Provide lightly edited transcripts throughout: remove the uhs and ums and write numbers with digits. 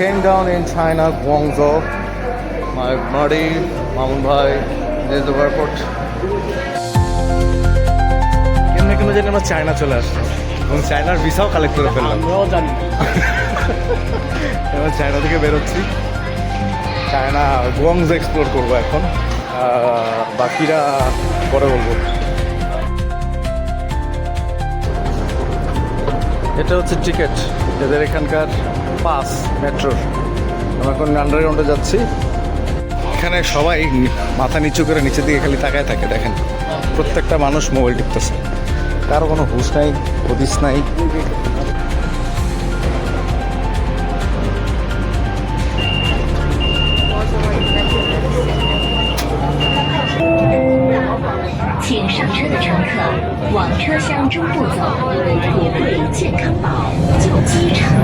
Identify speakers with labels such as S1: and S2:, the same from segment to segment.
S1: came down in China, Guangzhou. My buddy, Mamun Bhai, there's the airport. কেন জানি আমরা China চলে আসলাম এবং চায়নার ভিসাও কালেক্ট করে ফেললাম।
S2: আমরাও জানি
S1: এবার চায়না থেকে বেরোচ্ছি, চায়না গুয়াংজো এক্সপ্লোর করবো এখন, বাকিরা পরে বলবো। এটা হচ্ছে টিকিট, এদের এখানকার পাস মেট্রোর। আমরা এখন আন্ডারগ্রাউন্ডে যাচ্ছি। এখানে সবাই মাথা নিচু করে নিচের দিকে খালি তাকায় থাকে, দেখেন প্রত্যেকটা মানুষ মোবাইল টিপতেছে, কারো কোনো হুঁশ নাই, হদিস নাই।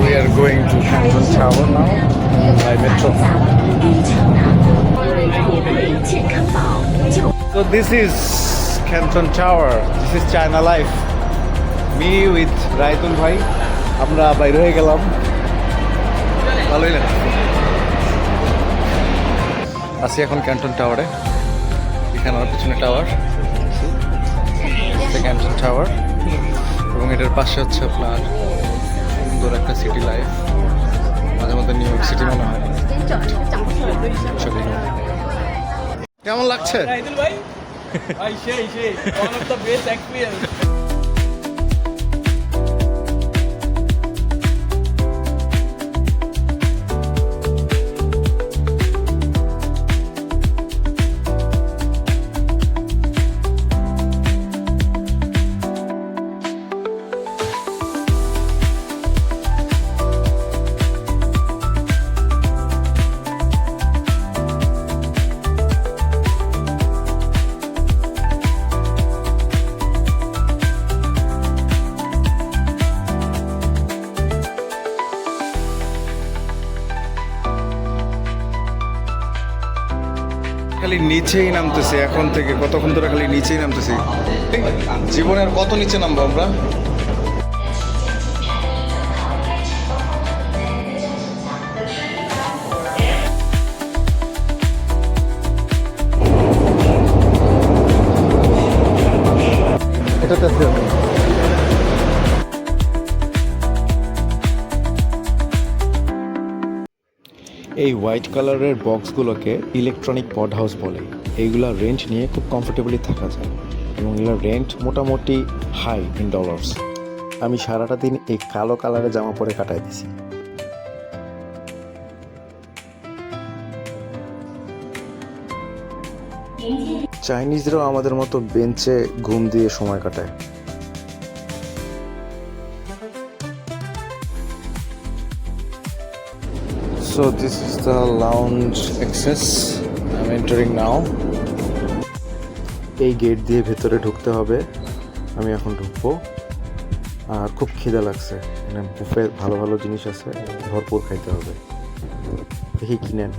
S1: We are going to Canton Tower now by metro. So this is Canton Tower. This is China Life. Me with Raitun Bhai. আমরা বাইরে হয়ে গেলাম, ভালোই না। আছি এখন ক্যান্টন টাওয়ারে, এখানে আমার পিছনে টাওয়ার, ক্যান্টন টাওয়ার, এবং এটার পাশে হচ্ছে আপনার সুন্দর একটা সিটি লাইফ। মাঝে মধ্যে নিউ ইয়র্ক সিটি মনে হয়। কেমন লাগছে? খালি নিচেই নামতেছে, এখন থেকে কতক্ষণ ধরে খালি নিচেই নামতেছি। জীবনের কত নিচে নামবো আমরা? এটাতে এই হোয়াইট কালারের বক্সগুলোকে ইলেকট্রনিক পড হাউস বলে। এইগুলা রেন্ট নিয়ে খুব কমফোর্টেবলি থাকা যায় এবং এগুলোর রেন্ট মোটামুটি হাই ইন ডলার্স। আমি সারাটা দিন এই কালো কালারের জামা পরে কাটাই দিছি। চাইনিজরাও আমাদের মতো বেঞ্চে ঘুম দিয়ে সময় কাটায়। So this is the lounge access. I'm entering now. এই গেট দিয়ে ভেতরে ঢুকতে হবে, আমি এখন ঢুকবো। আর খুব খিদা লাগছে, মানে বুফে ভালো ভালো জিনিস আছে, ভরপুর খাইতে হবে। দেখি কিনেন।